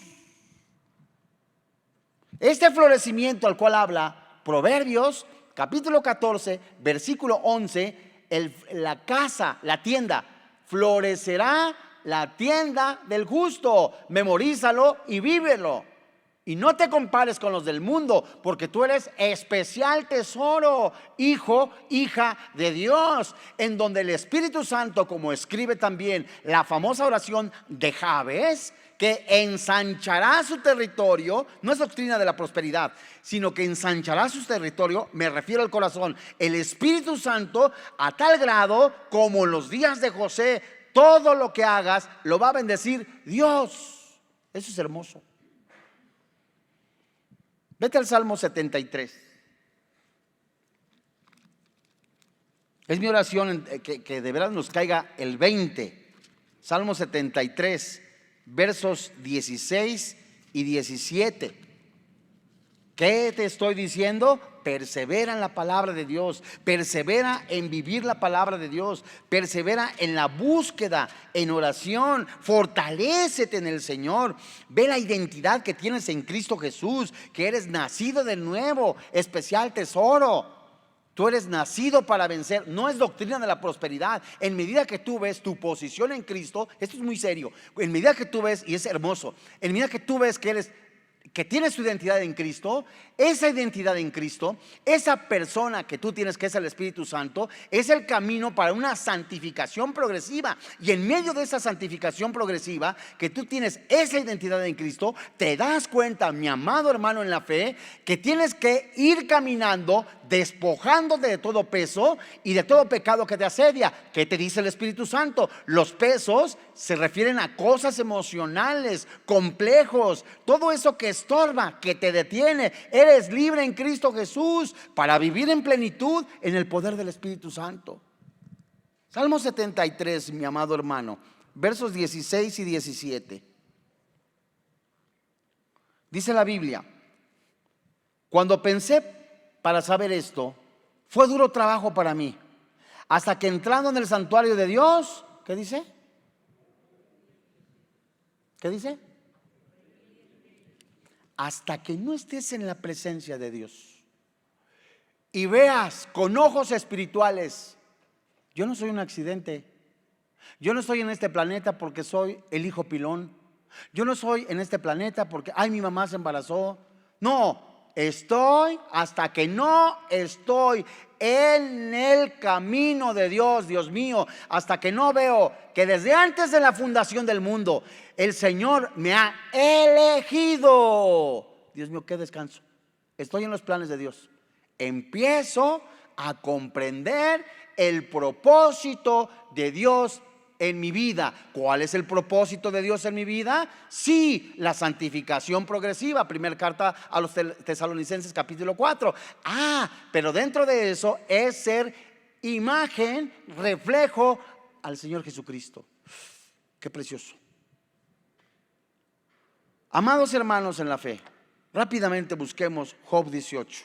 Este florecimiento al cual habla Proverbios, capítulo 14, versículo 11, la casa, la tienda, florecerá la tienda del justo. Memorízalo y vívelo. Y no te compares con los del mundo, porque tú eres especial tesoro, hijo, hija de Dios, en donde el Espíritu Santo, como escribe también la famosa oración de Jabes, que ensanchará su territorio. No es doctrina de la prosperidad, sino que ensanchará su territorio, me refiero al corazón, el Espíritu Santo, a tal grado como en los días de José, todo lo que hagas lo va a bendecir Dios. Eso es hermoso. Vete al Salmo 73. Es mi oración que de verdad nos caiga el 20. Salmo 73, versos 16 y 17. ¿Qué te estoy diciendo? Persevera en la palabra de Dios, persevera en vivir la palabra de Dios, persevera en la búsqueda, en oración, fortalécete en el Señor. Ve la identidad que tienes en Cristo Jesús, que eres nacido de nuevo, especial tesoro. Tú eres nacido para vencer. No es doctrina de la prosperidad. En medida que tú ves tu posición en Cristo, esto es muy serio, en medida que tú ves, y es hermoso, en medida que tú ves que tienes tu identidad en Cristo, esa identidad en Cristo, esa persona que tú tienes, que es el Espíritu Santo, es el camino para una santificación progresiva. Y en medio de esa santificación progresiva, que tú tienes esa identidad en Cristo, te das cuenta, mi amado hermano en la fe, que tienes que ir caminando, despojándote de todo peso y de todo pecado que te asedia. ¿Qué te dice el Espíritu Santo? Los pesos se refieren a cosas emocionales, complejos, todo eso que estorba, que te detiene. Eres libre en Cristo Jesús para vivir en plenitud en el poder del Espíritu Santo. Salmo 73, mi amado hermano, versos 16 y 17. Dice la Biblia: cuando pensé para saber esto, fue duro trabajo para mí, hasta que entrando en el santuario de Dios, ¿qué dice? ¿Qué dice? Hasta que no estés en la presencia de Dios y veas con ojos espirituales. Yo no soy un accidente. Yo no estoy en este planeta porque soy el hijo pilón. Yo no soy en este planeta porque mi mamá se embarazó. No, estoy hasta que no estoy en el camino de Dios, Dios mío, hasta que no veo que desde antes de la fundación del mundo el Señor me ha elegido. Dios mío, qué descanso. Estoy en los planes de Dios. Empiezo a comprender el propósito de Dios en mi vida. ¿Cuál es el propósito de Dios en mi vida? Sí, la santificación progresiva. Primera carta a los Tesalonicenses, capítulo 4. Pero dentro de eso es ser imagen, reflejo al Señor Jesucristo. Qué precioso. Amados hermanos en la fe, rápidamente busquemos Job 18.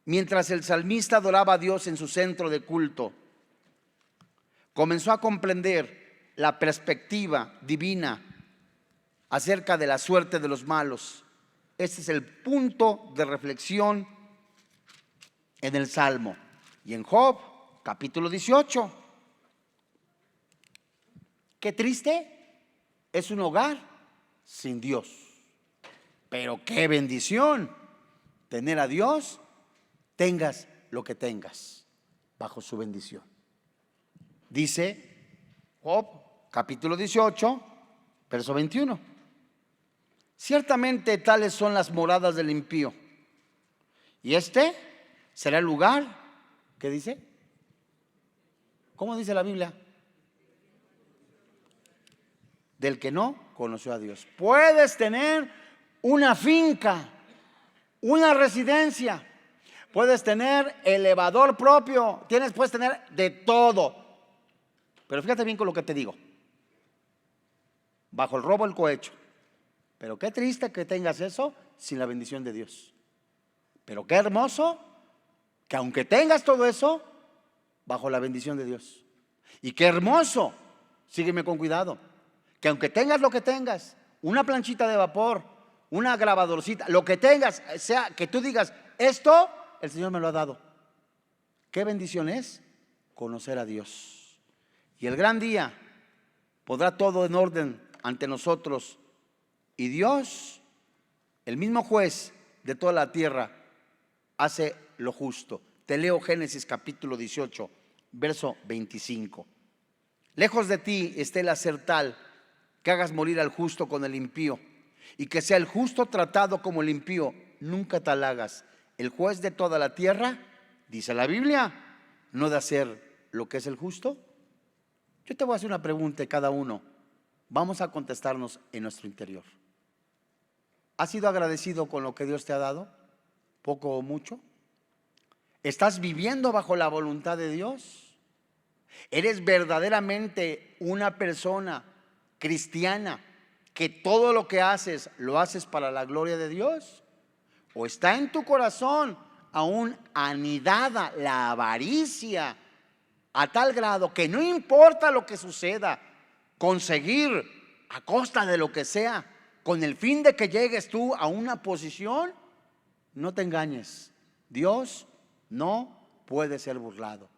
Mientras el salmista adoraba a Dios en su centro de culto, comenzó a comprender la perspectiva divina acerca de la suerte de los malos. Este es el punto de reflexión en el Salmo. Y en Job, capítulo 18. Qué triste es un hogar sin Dios. Pero qué bendición tener a Dios, tengas lo que tengas, bajo su bendición. Dice Job, capítulo 18, verso 21. Ciertamente tales son las moradas del impío, y este será el lugar, ¿qué dice? ¿Cómo dice la Biblia? Del que no conoció a Dios. Puedes tener una finca, una residencia, puedes tener elevador propio, puedes tener de todo. Pero fíjate bien con lo que te digo. Bajo el robo, el cohecho. Pero qué triste que tengas eso sin la bendición de Dios. Pero qué hermoso que aunque tengas todo eso, bajo la bendición de Dios. Y qué hermoso, sígueme con cuidado, que aunque tengas lo que tengas, una planchita de vapor, una grabadorcita, lo que tengas, sea que tú digas, esto el Señor me lo ha dado. Qué bendición es conocer a Dios. Y el gran día podrá todo en orden ante nosotros. Y Dios, el mismo juez de toda la tierra, hace lo justo. Te leo Génesis capítulo 18, verso 25. Lejos de ti esté el hacer tal que hagas morir al justo con el impío, y que sea el justo tratado como el impío. Nunca tal hagas. El juez de toda la tierra, dice la Biblia, no de hacer lo que es el justo. Yo te voy a hacer una pregunta, cada uno vamos a contestarnos en nuestro interior. ¿Has sido agradecido con lo que Dios te ha dado? ¿Poco o mucho? ¿Estás viviendo bajo la voluntad de Dios? ¿Eres verdaderamente una persona cristiana que todo lo que haces lo haces para la gloria de Dios? ¿O está en tu corazón aún anidada la avaricia a tal grado que no importa lo que suceda, conseguir a costa de lo que sea, con el fin de que llegues tú a una posición? No te engañes, Dios no puede ser burlado.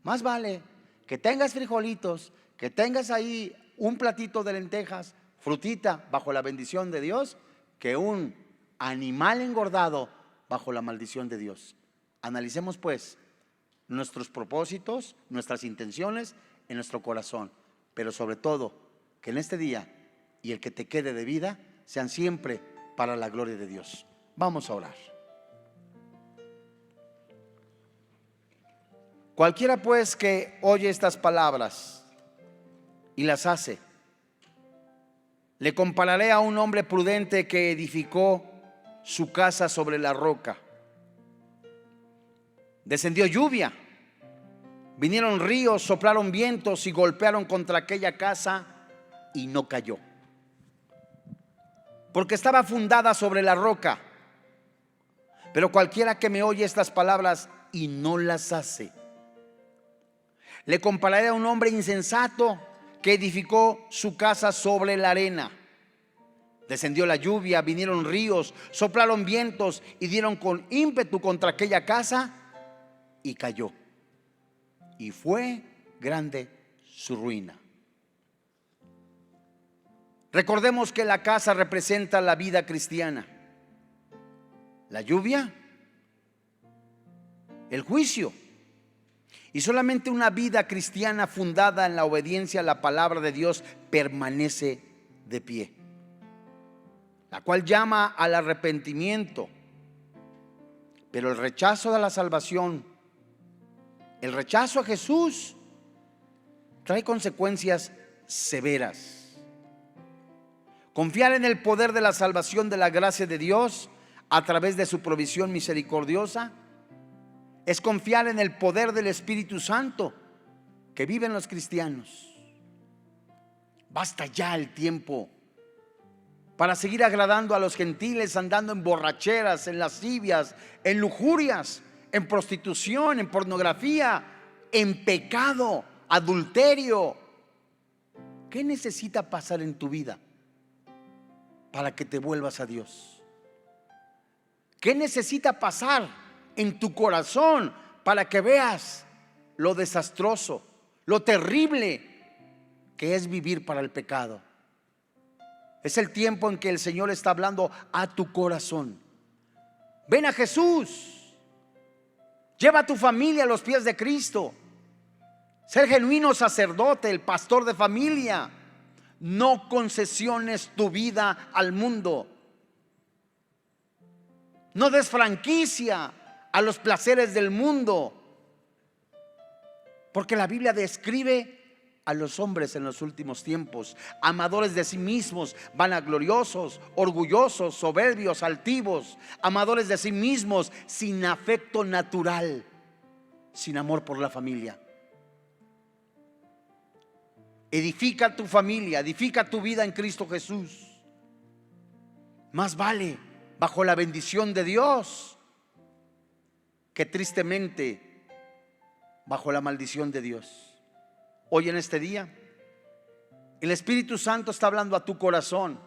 Más vale que tengas frijolitos, que tengas ahí un platito de lentejas, frutita bajo la bendición de Dios, que un animal engordado bajo la maldición de Dios. Analicemos pues nuestros propósitos, nuestras intenciones en nuestro corazón, pero sobre todo que en este día y el que te quede de vida sean siempre para la gloria de Dios. Vamos a orar. Cualquiera pues que oye estas palabras y las hace, le compararé a un hombre prudente que edificó su casa sobre la roca. Descendió lluvia, vinieron ríos, soplaron vientos y golpearon contra aquella casa y no cayó, porque estaba fundada sobre la roca. Pero cualquiera que me oye estas palabras y no las hace, le compararé a un hombre insensato que edificó su casa sobre la arena. Descendió la lluvia, vinieron ríos, soplaron vientos y dieron con ímpetu contra aquella casa y cayó. Y fue grande su ruina. Recordemos que la casa representa la vida cristiana. La lluvia, el juicio. Y solamente una vida cristiana fundada en la obediencia a la palabra de Dios permanece de pie, la cual llama al arrepentimiento. Pero el rechazo de la salvación, el rechazo a Jesús, trae consecuencias severas. Confiar en el poder de la salvación de la gracia de Dios a través de su provisión misericordiosa es confiar en el poder del Espíritu Santo, que viven los cristianos. Basta ya el tiempo para seguir agradando a los gentiles, andando en borracheras, en lascivias, en lujurias, en prostitución, en pornografía, en pecado, adulterio. ¿Qué necesita pasar en tu vida para que te vuelvas a Dios? ¿Qué necesita pasar en tu corazón para que veas lo desastroso, lo terrible que es vivir para el pecado? Es el tiempo en que el Señor está hablando a tu corazón. Ven a Jesús. Lleva a tu familia a los pies de Cristo. Ser genuino sacerdote, el pastor de familia. No concesiones tu vida al mundo. No des franquicia a los placeres del mundo. Porque la Biblia describe a los hombres en los últimos tiempos, amadores de sí mismos, vanagloriosos, orgullosos, soberbios, altivos, amadores de sí mismos, sin afecto natural, sin amor por la familia. Edifica tu familia, edifica tu vida en Cristo Jesús. Más vale bajo la bendición de Dios que tristemente bajo la maldición de Dios. Hoy en este día, el Espíritu Santo está hablando a tu corazón,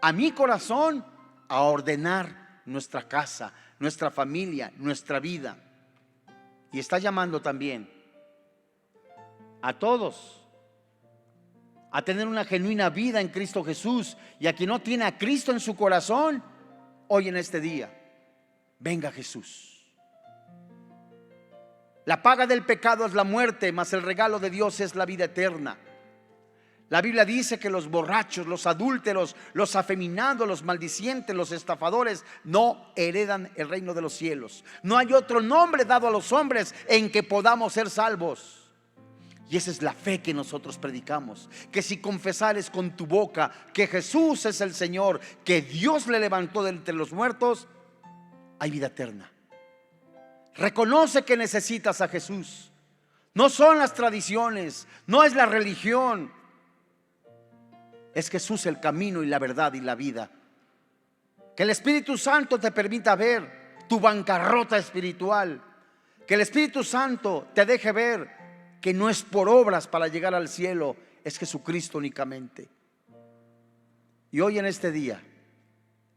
a mi corazón, a ordenar nuestra casa, nuestra familia, nuestra vida. Y está llamando también a todos a tener una genuina vida en Cristo Jesús. Y a quien no tiene a Cristo en su corazón, hoy en este día, venga Jesús. La paga del pecado es la muerte, mas el regalo de Dios es la vida eterna. La Biblia dice que los borrachos, los adúlteros, los afeminados, los maldicientes, los estafadores no heredan el reino de los cielos. No hay otro nombre dado a los hombres en que podamos ser salvos. Y esa es la fe que nosotros predicamos, que si confesares con tu boca que Jesús es el Señor, que Dios le levantó de entre los muertos, hay vida eterna. Reconoce que necesitas a Jesús. No son las tradiciones, no es la religión. Es Jesús el camino y la verdad y la vida. Que el Espíritu Santo te permita ver tu bancarrota espiritual. Que el Espíritu Santo te deje ver que no es por obras para llegar al cielo, es Jesucristo únicamente. Y hoy en este día,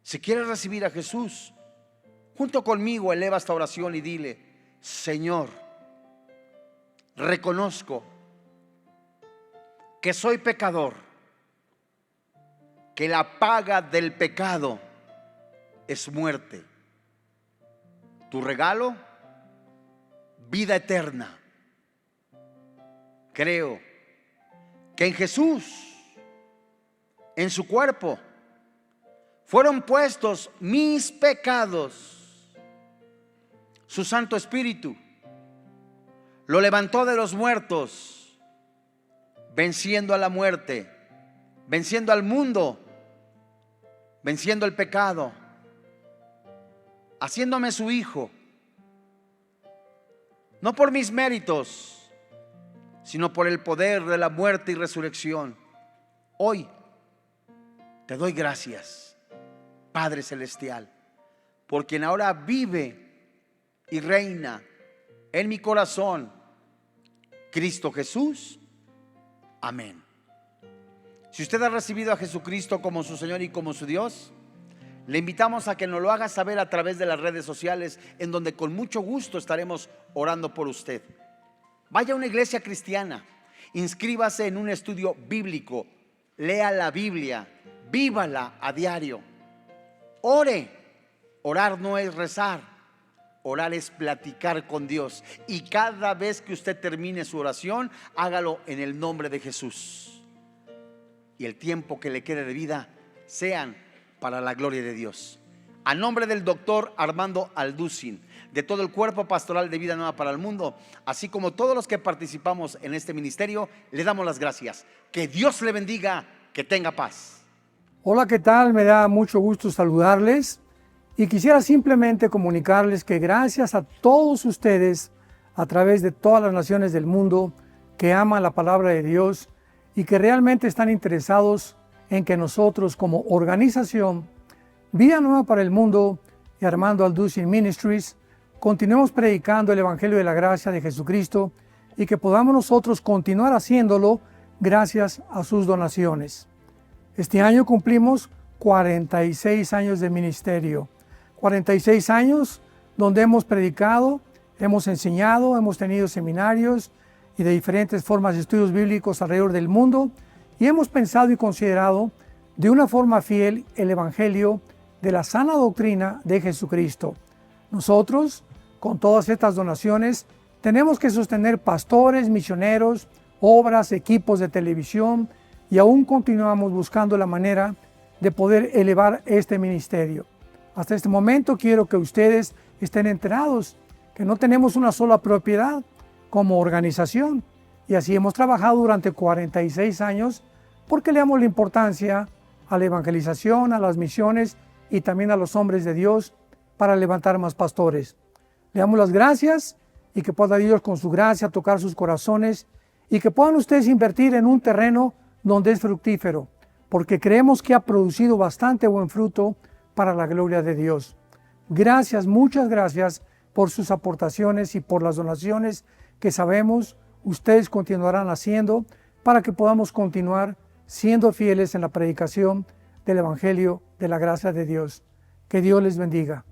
si quieres recibir a Jesús, junto conmigo eleva esta oración y dile: Señor, reconozco que soy pecador, que la paga del pecado es muerte. Tu regalo, vida eterna. Creo que en Jesús, en su cuerpo, fueron puestos mis pecados. Su Santo Espíritu lo levantó de los muertos, venciendo a la muerte, venciendo al mundo, venciendo el pecado, haciéndome su hijo, no por mis méritos, sino por el poder de la muerte y resurrección. Hoy te doy gracias, Padre Celestial, por quien ahora vive y reina en mi corazón, Cristo Jesús. Amén. Si usted ha recibido a Jesucristo como su Señor y como su Dios, le invitamos a que nos lo haga saber a través de las redes sociales, en donde con mucho gusto estaremos orando por usted. Vaya a una iglesia cristiana, inscríbase en un estudio bíblico, lea la Biblia, vívala a diario, ore. Orar no es rezar, orar es platicar con Dios. Y cada vez que usted termine su oración, hágalo en el nombre de Jesús. Y el tiempo que le quede de vida sean para la gloria de Dios. A nombre del doctor Armando Alducin, de todo el cuerpo pastoral de Vida Nueva para el Mundo, así como todos los que participamos en este ministerio, le damos las gracias. Que Dios le bendiga, que tenga paz. Hola, ¿qué tal? Me da mucho gusto saludarles y quisiera simplemente comunicarles que gracias a todos ustedes, a través de todas las naciones del mundo, que aman la palabra de Dios y que realmente están interesados en que nosotros como organización, Vida Nueva para el Mundo y Armando Alducin Ministries, continuemos predicando el Evangelio de la Gracia de Jesucristo y que podamos nosotros continuar haciéndolo gracias a sus donaciones. Este año cumplimos 46 años de ministerio, 46 años donde hemos predicado, hemos enseñado, hemos tenido seminarios y de diferentes formas de estudios bíblicos alrededor del mundo y hemos pensado y considerado de una forma fiel el Evangelio de la sana doctrina de Jesucristo. Nosotros, con todas estas donaciones, tenemos que sostener pastores, misioneros, obras, equipos de televisión y aún continuamos buscando la manera de poder elevar este ministerio. Hasta este momento quiero que ustedes estén enterados que no tenemos una sola propiedad como organización y así hemos trabajado durante 46 años porque le damos la importancia a la evangelización, a las misiones y también a los hombres de Dios para levantar más pastores. Le damos las gracias y que pueda Dios con su gracia tocar sus corazones y que puedan ustedes invertir en un terreno donde es fructífero, porque creemos que ha producido bastante buen fruto para la gloria de Dios. Gracias, muchas gracias por sus aportaciones y por las donaciones que sabemos ustedes continuarán haciendo para que podamos continuar siendo fieles en la predicación del Evangelio de la gracia de Dios. Que Dios les bendiga.